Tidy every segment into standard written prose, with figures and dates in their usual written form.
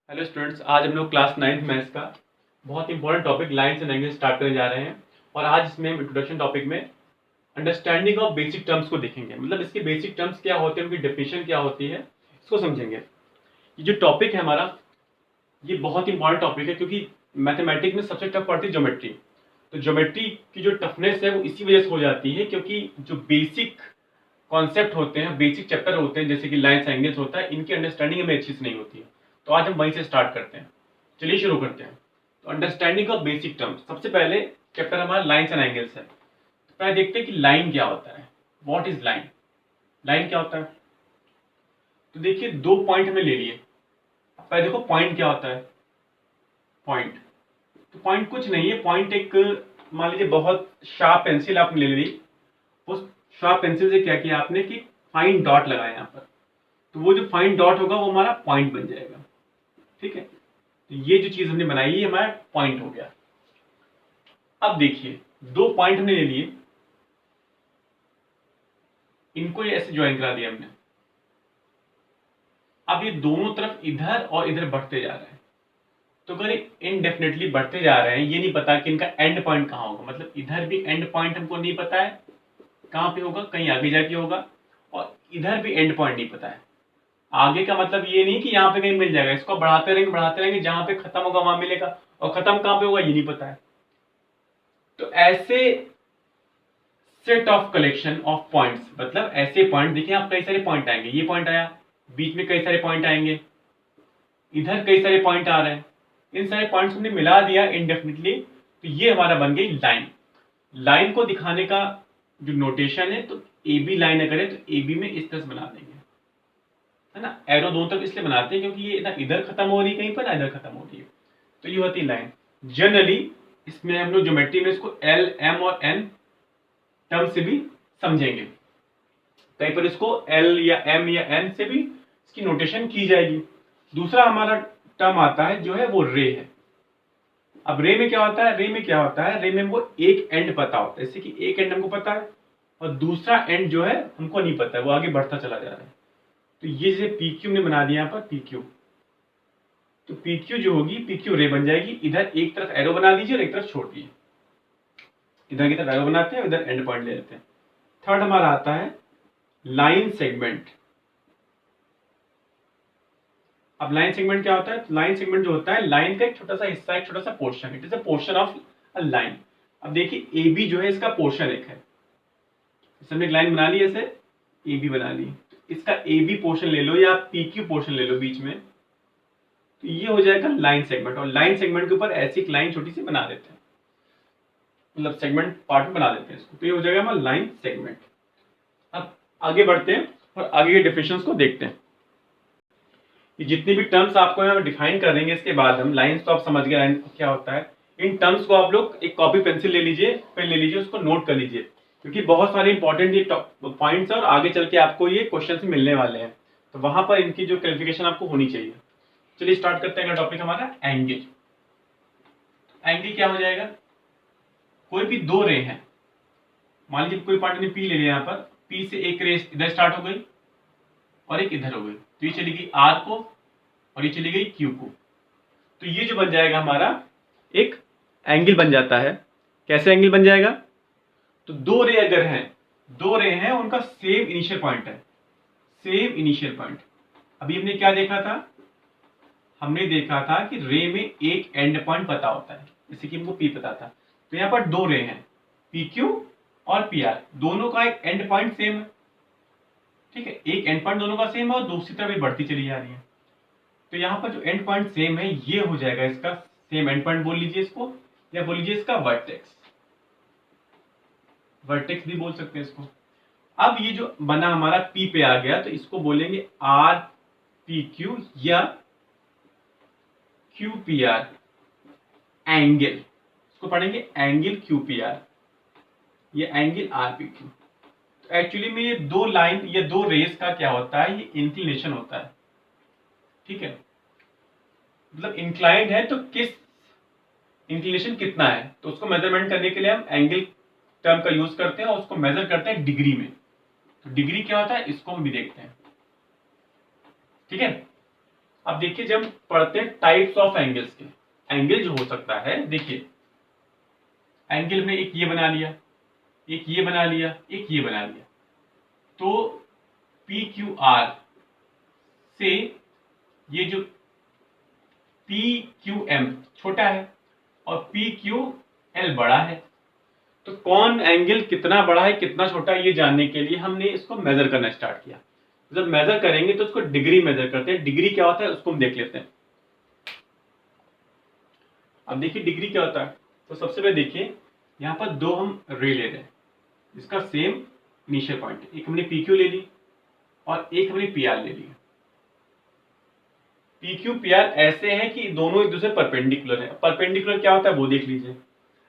Hello students, आज हम लोग क्लास 9th मैथ्स का बहुत important topic lines and angles start करने जा रहे हैं। और आज इसमें हम इंट्रोडक्शन टॉपिक में अंडरस्टैंडिंग ऑफ बेसिक टर्म्स को देखेंगे। मतलब इसके बेसिक टर्म्स क्या होते हैं, उनकी डेफिनेशन क्या होती है, इसको समझेंगे। ये जो टॉपिक है हमारा, ये बहुत इंपॉर्टेंट टॉपिक है क्योंकि मैथमेटिक्स में सबसे टफ पड़ती है ज्योमेट्री। तो ज्योमेट्री की जो टफनेस है वो इसी वजह से हो जाती है क्योंकि जो बेसिक कॉन्सेप्ट होते हैं, बेसिक चैप्टर होते हैं, जैसे कि लाइन्स एंगल्स होता है, इनकी अंडरस्टैंडिंग हमें अच्छी से नहीं होती है। तो आज हम वहीं से स्टार्ट करते हैं। चलिए शुरू करते हैं। तो अंडरस्टैंडिंग ऑफ बेसिक टर्म्स, सबसे पहले चैप्टर हमारा लाइन्स एंड एंगल्स है। तो पहले देखते हैं कि लाइन क्या होता है। What is line? लाइन क्या होता है? तो देखिए, दो पॉइंट हमने ले लिए। पहले देखो पॉइंट क्या होता है। पॉइंट, तो पॉइंट कुछ नहीं है। पॉइंट एक, मान लीजिए बहुत शार्प पेंसिल आपने ले ली। उस शार्प पेंसिल से क्या किया आपने कि फाइन डॉट लगाया यहाँ पर। तो वो जो फाइन डॉट होगा वो हमारा पॉइंट बन जाएगा। ठीक है, तो ये जो चीज हमने बनाई ये हमारा पॉइंट हो गया। अब देखिए, दो पॉइंट हमने ले लिए, इनको ये ऐसे ज्वाइन करा दिया हमने। अब ये दोनों तरफ इधर और इधर बढ़ते जा रहे हैं। तो अगर इनडेफिनेटली बढ़ते जा रहे हैं, ये नहीं पता कि इनका एंड पॉइंट कहाँ होगा। मतलब इधर भी एंड पॉइंट हमको नहीं पता है कहाँ पे होगा, कहीं आगे जाके होगा। और इधर भी एंड पॉइंट नहीं पता है। आगे का मतलब ये नहीं कि यहाँ पे कहीं मिल जाएगा, इसको बढ़ाते रहेंगे, जहां पे खत्म होगा वहां मिलेगा। और खत्म कहाँ पे होगा ये नहीं पता है। तो ऐसे set of collection of points, मतलब ऐसे पॉइंट, देखिए आप कई सारे पॉइंट आएंगे। ये पॉइंट आया, बीच में कई सारे पॉइंट आएंगे, इधर कई सारे पॉइंट आ रहे हैं। इन सारे पॉइंट्स हमने मिला दिया इनडेफिनेटली, तो ये हमारा बन गई लाइन। लाइन को दिखाने का जो नोटेशन है, तो ए बी लाइन अगर है तो ए बी में इस तरह से बना देंगे, है ना। एरो दोनों तरफ इसलिए बनाते हैं क्योंकि ये ना इधर खत्म हो रही है कहीं पर, ना इधर खत्म हो रही है। तो ये होती है लाइन। जनरली इसमें हम लोग ज्योमेट्री में इसको एल एम और एन टर्म से भी समझेंगे। कहीं पर इसको एल या एम या एन से भी इसकी नोटेशन की जाएगी। दूसरा हमारा टर्म आता है जो है वो रे है। अब रे में क्या होता है? रे में क्या होता है? रे में हमको एक एंड पता होता है, जैसे कि एक एंड हमको पता है और दूसरा एंड जो है हमको नहीं पता है, वो आगे बढ़ता चला जा रहा है। तो ये जैसे पी क्यू ने बना दिया यहाँ पर पी क्यू, तो पी क्यू जो होगी पी क्यू रे बन जाएगी। इधर एक तरफ एरो बना दीजिए और एक तरफ छोड़ दीजिए। इधर की तरफ एरो बनाते हैं, इधर एंड पॉइंट ले लेते हैं। थर्ड हमारा आता है लाइन सेगमेंट। अब लाइन सेगमेंट क्या होता है? लाइन सेगमेंट जो होता है, लाइन का एक छोटा सा हिस्सा, एक छोटा सा portion, it is a portion of a line. अब देखिए ए बी जो है इसका पोर्शन एक है। हमने एक लाइन बना ली, ऐसे ए बी बना ली, तो इसका ए बी पोर्शन ले लो या पी क्यू पोर्शन ले लो बीच में, तो ये हो जाएगा लाइन सेगमेंट। और लाइन सेगमेंट के ऊपर ऐसी एक लाइन छोटी सी बना देते हैं, मतलब सेगमेंट पार्ट में बना देते हैं इसको, तो ये हो जाएगा हमारा लाइन सेगमेंट। अब आगे बढ़ते हैं और आगे के डेफिनेशंस को देखते हैं। ये जितनी भी टर्म्स आपको यहाँ डिफाइन कर देंगे, इसके बाद हम लाइन्स तो आप समझ गए लाइन क्या होता है। इन टर्म्स को आप लोग एक कॉपी पेंसिल ले लीजिए, पेन ले लीजिए, उसको नोट कर लीजिए, क्योंकि बहुत सारे इंपॉर्टेंट ये पॉइंट्स है और आगे चल के आपको ये क्वेश्चन मिलने वाले हैं। तो वहां पर इनकी जो क्लैरिफिकेशन आपको होनी चाहिए। चलिए स्टार्ट करते हैं टॉपिक हमारा एंगल। एंगल क्या हो जाएगा? कोई भी दो रे हैं, मान लीजिए कोई पार्ट ने पी ले लिया, यहाँ पर पी से एक रे इधर स्टार्ट हो गई और एक इधर हो गई, तो ये चली गई आर को और ये चली गई क्यू को। तो ये जो बन जाएगा हमारा एक एंगल बन जाता है। कैसे एंगल बन जाएगा? तो दो रे अगर हैं, दो रे हैं, उनका सेम इनिशियल पॉइंट है, सेम इनिशियल पॉइंट। अभी हमने क्या देखा था? हमने देखा था कि रे में एक एंड पॉइंट पता होता है, जैसे कि हमको पी पता था। तो यहाँ पर दो रे हैं, पी क्यू और पी आर, दोनों का एक एंड पॉइंट सेम है। ठीक है, एक एंड पॉइंट दोनों का सेम है और दूसरी तरफ भी बढ़ती चली जा रही है। तो यहाँ पर जो एंड पॉइंट सेम है, ये हो जाएगा इसका सेम एंड पॉइंट, बोल लीजिए इसको, या बोल लीजिए इसका वर्टेक्स। वर्टेक्स भी बोल सकते हैं इसको। अब ये जो बना हमारा पी पे आ गया, तो इसको बोलेंगे आर पी क्यू या क्यू पी आर एंगल। इसको पढ़ेंगे एंगल क्यू पी आर, ये एंगल आर पी क्यू। तो एक्चुअली में ये दो लाइन या दो रेस का क्या होता है? ये इंक्लिनेशन होता है। ठीक है, मतलब इंक्लाइंड है तो किस इंक्लिनेशन कितना है, तो उसको मेजरमेंट करने के लिए हम एंगल टर्म का यूज करते हैं और उसको मेजर करते हैं डिग्री में। तो डिग्री क्या होता है इसको हम भी देखते हैं। ठीक है, अब देखिए जब हम पढ़ते हैं टाइप्स ऑफ एंगल्स के, एंगल जो हो सकता है, देखिए एंगल में एक ये बना लिया, एक ये बना लिया, एक ये बना लिया, तो पी क्यू आर से ये जो पी क्यू एम छोटा है और पी क्यू एल बड़ा है, तो कौन एंगल कितना बड़ा है कितना छोटा है ये जानने के लिए हमने इसको मेजर करना स्टार्ट किया। जब मेजर करेंगे तो उसको डिग्री मेजर करते हैं। डिग्री क्या होता है उसको हम देख लेते हैं। अब देखिए डिग्री क्या होता है, तो सबसे पहले देखिए यहाँ पर दो हम रे ले रहे हैं जिसका सेम इनिशियल पॉइंट है। एक हमने पी क्यू ले ली और एक हमने पी आर ले ली। पी क्यू पी आर ऐसे हैं कि दोनों एक दूसरे परपेंडिकुलर है। परपेंडिकुलर क्या होता है वो देख लीजिए।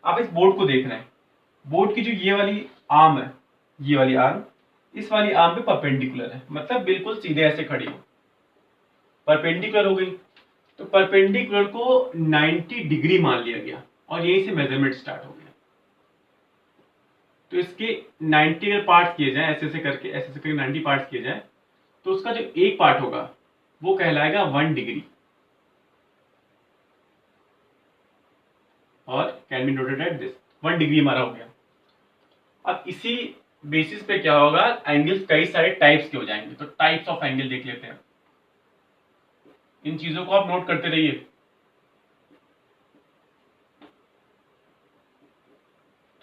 आप इस बोर्ड को देख रहे हैं, बोर्ड की जो ये वाली आर्म है, ये वाली आर्म इस वाली आर्म पे परपेंडिकुलर है, मतलब बिल्कुल सीधे ऐसे खड़ी हो, परपेंडिकुलर हो गई। तो परपेंडिकुलर को 90 डिग्री मान लिया गया और यहीं से मेजरमेंट स्टार्ट हो गया। तो इसके 90 अगर पार्ट्स किए जाए ऐसे ऐसे करके 90 पार्ट्स किए जाए तो उसका जो एक पार्ट होगा वो कहलाएगा 1 डिग्री और can be noted at this 1 degree हमारा हो गया। अब इसी बेसिस पे क्या होगा, एंगल्स कई सारे टाइप्स के हो जाएंगे। तो टाइप्स ऑफ एंगल देख लेते हैं। इन चीजों को आप नोट करते रहिए।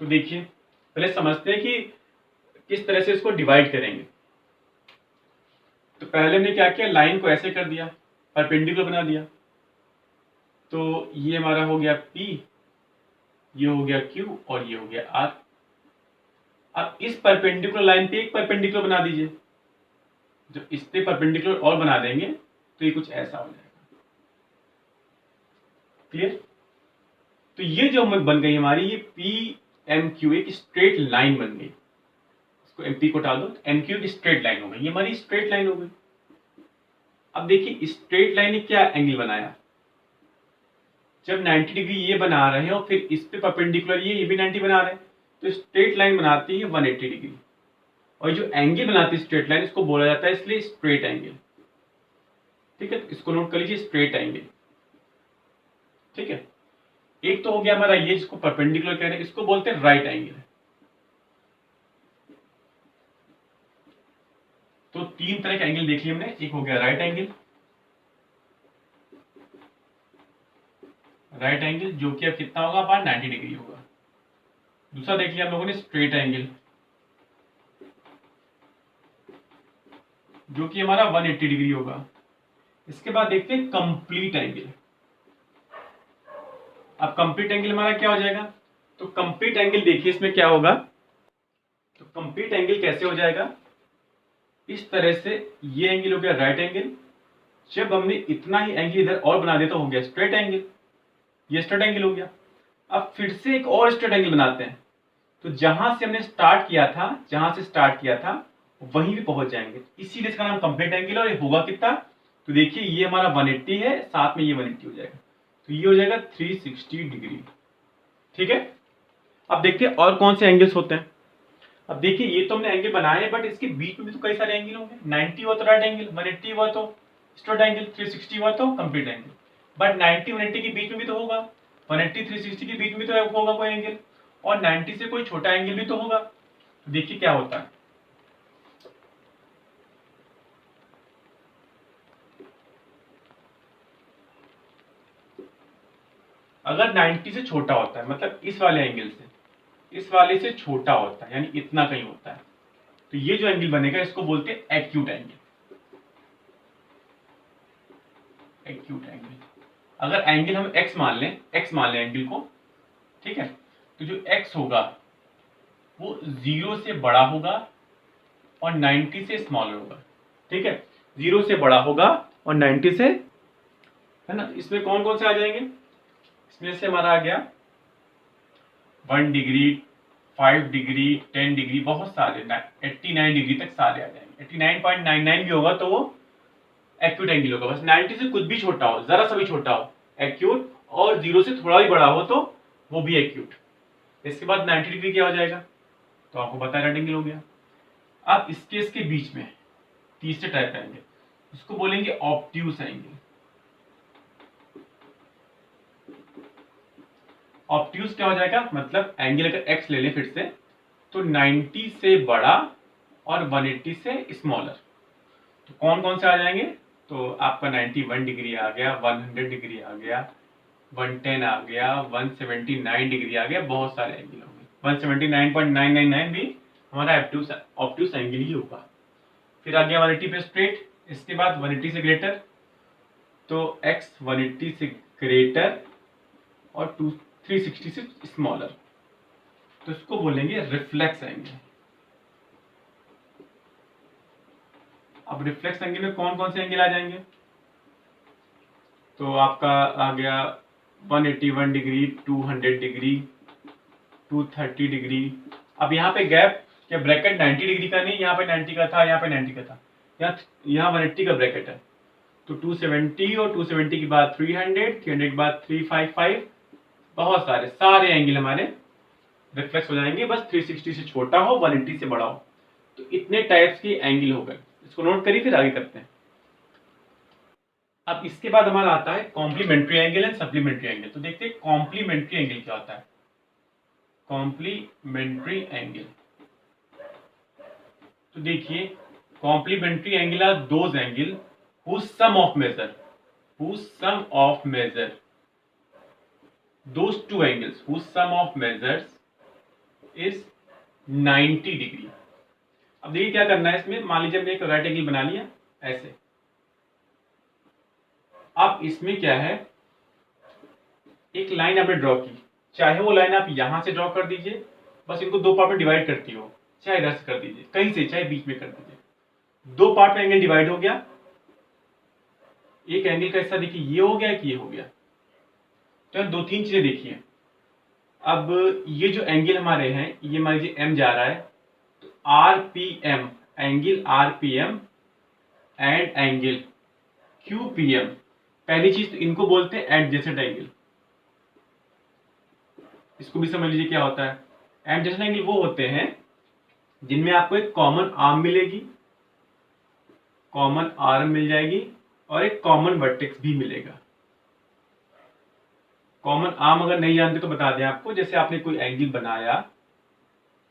तो देखिए पहले समझते हैं कि किस तरह से इसको डिवाइड करेंगे। तो पहले हमने क्या किया, लाइन को ऐसे कर दिया, परपेंडिकुलर बना दिया। तो ये हमारा हो गया P, ये हो गया Q और ये हो गया R। अब इस परपेंडिकुलर लाइन पे एक परपेंडिकुलर बना दीजिए। जब इस पे परपेंडिकुलर और बना देंगे तो ये कुछ ऐसा हो जाएगा। क्लियर? तो ये जो बन गई हमारी ये PMQ एक स्ट्रेट लाइन बन गई। इसको MP को हटा दो, MQ की स्ट्रेट लाइन हो गई। ये हमारी स्ट्रेट लाइन हो गई। अब देखिए स्ट्रेट लाइन ने क्या एंगल बनाया, जब 90 डिग्री ये बना रहे हैं और फिर इस पे परपेंडिकुलर ये भी 90 बना रहे हैं, तो स्ट्रेट लाइन बनाती है 180 डिग्री। और जो एंगल बनाती है स्ट्रेट लाइन इसको बोला जाता है इसलिए स्ट्रेट एंगल। ठीक है, इसको नोट कर लीजिए, स्ट्रेट एंगल। ठीक है, एक तो हो गया हमारा ये जिसको परपेंडिकुलर कह रहे हैं, इसको बोलते हैं राइट एंगल। तो तीन तरह के एंगल देख लिए हमने। एक हो गया राइट एंगल, राइट एंगल जो कि अब कितना होगा हमारा 90 डिग्री होगा। दूसरा देख लिया हम लोगों ने स्ट्रेट एंगल जो कि हमारा 180 डिग्री होगा। इसके बाद देखते हैं कंप्लीट एंगल। अब कंप्लीट एंगल हमारा क्या हो जाएगा, तो कंप्लीट एंगल देखिए इसमें क्या होगा। तो कंप्लीट एंगल कैसे हो जाएगा, इस तरह से ये एंगल हो गया राइट एंगल। जब हमने इतना ही एंगल इधर और बना दिया तो हो गया स्ट्रेट एंगल, ये स्ट्रेट एंगल हो गया। अब फिर से एक और स्ट्रेट एंगल बनाते हैं। तो जहां से हमने स्टार्ट किया था वहीं भी पहुंच जाएंगे, इसीलिए इसका नाम कंप्लीट एंगल। और ये होगा कितना, तो देखिए ये हमारा 180 है, साथ में ये 180 हो जाएगा, तो ये हो जाएगा 360 डिग्री। ठीक है, अब देखते हैं और कौन से एंगल्स होते हैं। अब देखिए ये तो हमने एंगल बनाए हैं, बट इसके बीच में भी तो कई सारे एंगल होंगे। 90 हुआ तो राइट एंगल, 180 हुआ तो स्ट्रेट एंगल, 360 हुआ तो कंप्लीट एंगल। बट 90 180 के बीच में भी तो होगा, 180 360 के बीच में भी तो होगा कोई एंगल, और 90 से कोई छोटा एंगल भी तो होगा। तो देखिए क्या होता है, अगर 90 से छोटा होता है, मतलब इस वाले एंगल से इस वाले से छोटा होता है, यानी इतना कहीं होता है, तो ये जो एंगल बनेगा इसको बोलते हैं एक्यूट एंगल। एक्यूट एंगल, अगर एंगल हम x मान लें एंगल को, ठीक है, तो जो x होगा वो 0 से बड़ा होगा और 90 से स्मॉलर होगा। ठीक है, 0 से बड़ा होगा और 90 से, है ना। इसमें कौन कौन से आ जाएंगे, इसमें से हमारा आ गया 1 डिग्री, 5 डिग्री, 10 डिग्री, बहुत सारे 89 डिग्री तक सारे आ जाएंगे। 89.99 भी होगा तो वो एक्यूट एंगल होगा। बस 90 से कुछ भी छोटा हो, जरा सा भी छोटा हो एक्यूट, और 0 से थोड़ा भी बड़ा हो तो वो भी एक्यूट। इसके बाद 90 डिग्री क्या हो जाएगा, तो आपको पता है राइट एंगल हो गया। अब इसके बीच में तीसरे टाइप का एंगल, इसको बोलेंगे ऑब्ट्यूस एंगल। ऑब्ट्यूज क्या हो जाएगा, मतलब एंगल अगर x ले ले फिर से, तो 90 से बड़ा और 180 से स्मॉलर। तो कौन कौन से आ जाएंगे, तो आपका 91 डिग्री आ गया, 100 डिग्री आ गया, 110 आ गया, 179 डिग्री आ गया, बहुत सारे एंगल होंगे। 179.999 भी हमारा ऑब्ट्यूज एंगल ही होगा। फिर आ गया 180 पे स्ट्रेट, इसके बाद 180 से ग्रेटर, तो x 180 से ग्रेटर और 360 से स्मॉलर, तो इसको बोलेंगे रिफ्लेक्स एंगल। अब रिफ्लेक्स एंगल में कौन कौन से एंगल आ जाएंगे, तो आपका आ गया 181 डिग्री, 200 डिग्री, 230 डिग्री। अब यहाँ पे गैप क्या ब्रैकेट 90 डिग्री का नहीं, यहाँ पे 90 का था, यहाँ पे 90 का था, यहाँ 180 का ब्रैकेट है, तो 270 और 270 के बाद 300, 300 के बाद 355, बहुत सारे एंगल हमारे रिफ्लेक्स हो जाएंगे, बस 360 से छोटा हो, 180 से बड़ा हो। तो इतने टाइप्स के एंगल हो गए, इसको नोट करिए, फिर आगे करते हैं। अब इसके बाद हमारा आता है complementary angle and supplementary angle. तो देखते हैं कॉम्प्लीमेंट्री एंगल क्या होता है। कॉम्प्लीमेंट्री एंगल, तो देखिए complementary angle are those angle whose sum of measure those two angles whose sum of measures is 90 degree. अब देखिए क्या करना है इसमें, मान लीजिए हमने एक राइट एंगल बना लिया ऐसे। अब इसमें क्या है, एक लाइन आपने ड्रॉ की, चाहे वो लाइन आप यहां से ड्रॉ कर दीजिए, बस इनको दो पार्ट में डिवाइड करती हो, चाहे इधर से कर दीजिए, कहीं से, चाहे बीच में कर दीजिए, दो पार्ट में एंगल डिवाइड हो गया। एक एंगल का हिस्सा देखिए ये हो गया कि ये हो गया, तो दो तीन चीजें देखिए। अब ये जो एंगल हमारे हैं, ये मान लीजिए m जा रहा है, तो RPM, angle RPM and angle QPM, पहली चीज तो इनको बोलते हैं एडजेसेंट एंगल। इसको भी समझ लीजिए क्या होता है। एडजेसेंट एंगल वो होते हैं जिनमें आपको एक कॉमन आर्म मिलेगी, कॉमन आर्म मिल जाएगी, और एक कॉमन वर्टेक्स भी मिलेगा। कॉमन आर्म अगर नहीं जानते तो बता दें आपको, जैसे आपने कोई एंगल बनाया,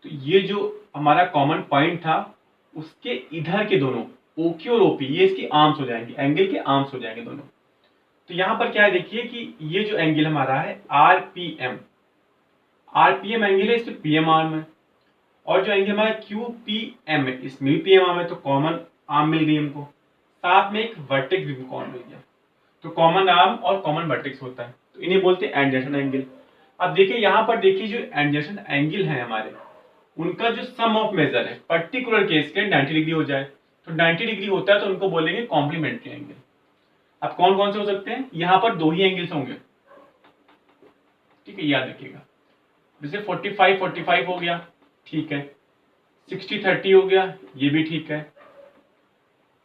तो ये जो हमारा कॉमन पॉइंट था, उसके इधर के दोनों OQ और OP, ये इसकी आर्म्स हो जाएंगे, एंगल के आर्म्स हो जाएंगे दोनों। तो यहां पर क्या है, देखिए कि ये जो एंगल हमारा है RPM एंगल है, इसमें PM आर्म है, और जो एंगल हमारा QPM है, इसमें भी PM आर्म है, तो कॉमन आर्म मिल गई हमको, साथ में एक वर्टेक्स भी कॉमन मिल गया। तो कॉमन आर्म और कॉमन वर्टेक्स होता है, तो इन्हें बोलते हैं एडजेसेंट एंगल। अब देखिए यहाँ पर देखिए जो एडजेसेंट एंगल है हमारे, उनका जो सम ऑफ मेजर है पर्टिकुलर केस के 90 डिग्री हो जाए, तो 90 डिग्री होता है, तो उनको बोलेंगे कॉम्प्लीमेंट्री एंगल। अब कौन कौन से हो सकते हैं, यहाँ पर दो ही एंगल्स होंगे, ठीक है, याद रखिएगा। जैसे 45 हो गया, ठीक है, 60-30 हो गया, ये भी ठीक है,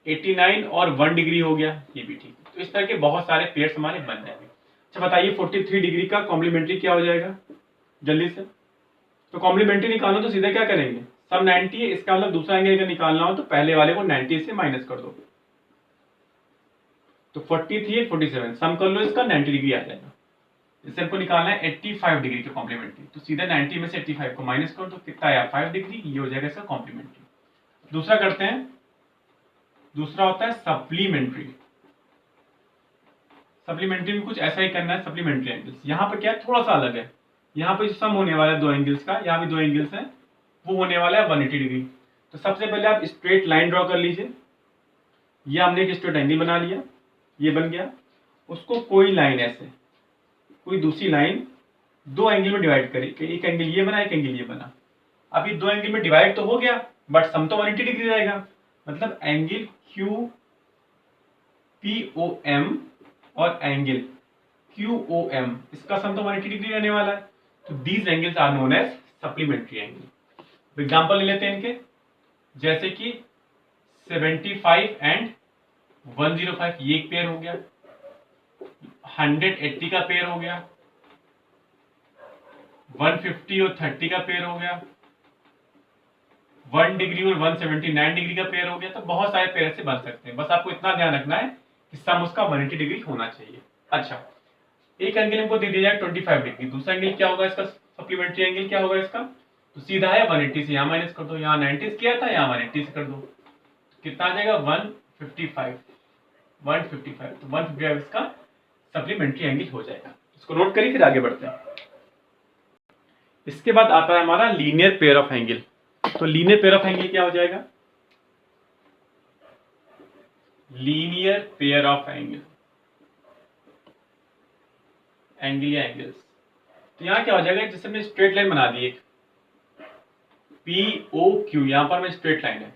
89 और 1 डिग्री हो गया, ये भी ठीक है। तो इस तरह के बहुत सारे पेयर्स हमारे बन जाएंगे। अच्छा बताइए 43 डिग्री का कॉम्प्लीमेंट्री क्या हो जाएगा, जल्दी से। तो कॉम्प्लीमेंट्री निकालना तो सीधा क्या करेंगे, सब 90 है, इसका मतलब दूसरा एंगल अगर निकालना हो तो पहले वाले को 90 से माइनस कर दो, तो 43 47 सम कर लो, इसका 90 डिग्री आ जाएगा। इससे हमको निकालना है 85 डिग्री का कॉम्प्लीमेंट्री, तो सीधा 90 में से 85 को माइनस करो तो कितना आया, 5 डिग्री, ये हो जाएगा इसका कॉम्प्लीमेंट्री। दूसरा करते हैं, दूसरा होता है सप्लीमेंट्री। सप्लीमेंट्री में कुछ ऐसा ही करना है। सप्लीमेंट्री एंगल्स यहाँ पर क्या है, थोड़ा सा अलग है। यहाँ पे जो सम होने वाला है दो एंगल्स का, यहाँ भी दो एंगल्स हैं, वो होने वाला है 180 डिग्री। तो सबसे पहले आप स्ट्रेट लाइन ड्रॉ कर लीजिए। ये हमने एक स्ट्रेट एंगल बना लिया, ये बन गया। उसको कोई लाइन ऐसे, कोई दूसरी लाइन दो एंगल में डिवाइड करी, एक एंगल ये बना, एक एंगल ये बना। अब ये दो एंगल में डिवाइड तो हो गया, बट सम तो 180 डिग्री रहेगा। मतलब एंगल QPOM और एंगल QOM, इसका सम तो 180 डिग्री रहने वाला है। तो these angles are known as supplementary angle. Example ले लेते हैं इनके, जैसे कि 75 एंड 105, ये एक पेयर हो गया। 180 का पेयर हो गया, 150 और 30 का पेयर हो गया, 1 डिग्री और 179 डिग्री का पेयर हो गया। तो बहुत सारे पेयर से बन सकते हैं, बस आपको इतना ध्यान रखना है कि सम उसका 180 डिग्री होना चाहिए। अच्छा, एक एंगल हमको दे दिया जाए 25 डिग्री, दूसरा एंगल क्या होगा इसका, सप्लीमेंट्री एंगल क्या होगा इसका, तो सीधा है 180 से यहाँ माइनस कर दो, यहाँ 90 किया था, यहाँ 180 से कर दो, कितना आ जाएगा 155, तो 155 इसका सप्लीमेंट्री एंगल हो जाएगा। इसको नोट करिए, फिर आगे बढ़ते हैं। इसके बाद आता है हमारा लीनियर पेयर ऑफ एंगल। तो लीनियर पेयर ऑफ एंगल क्या हो जाएगा, linear pair of angle, angle या एंगल्स। तो यहां क्या हो जाएगा, जैसे हमने स्ट्रेट लाइन बना दी एक POQ, यहां पर में स्ट्रेट लाइन है,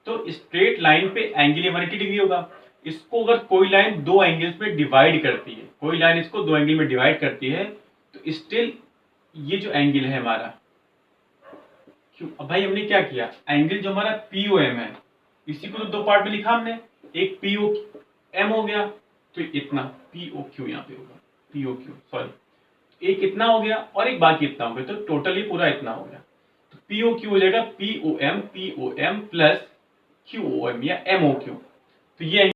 तो स्ट्रेट लाइन पे एंगल 180 डिग्री होगा। इसको अगर कोई लाइन दो एंगल्स में डिवाइड करती है, कोई लाइन इसको दो एंगल में डिवाइड करती है, तो स्टिल ये जो एंगल है हमारा क्यों, अब भाई हमने क्या किया, एंगल जो हमारा POM है इसी को तो दो पार्ट में लिखा हमने, एक POM हो गया, तो इतना POQ यहाँ पे होगा, POQ सॉरी, एक इतना हो गया और एक बाकी इतना हो गया, तो टोटली पूरा इतना हो गया। तो POQ हो जाएगा POM प्लस QOM या MOQ। तो ये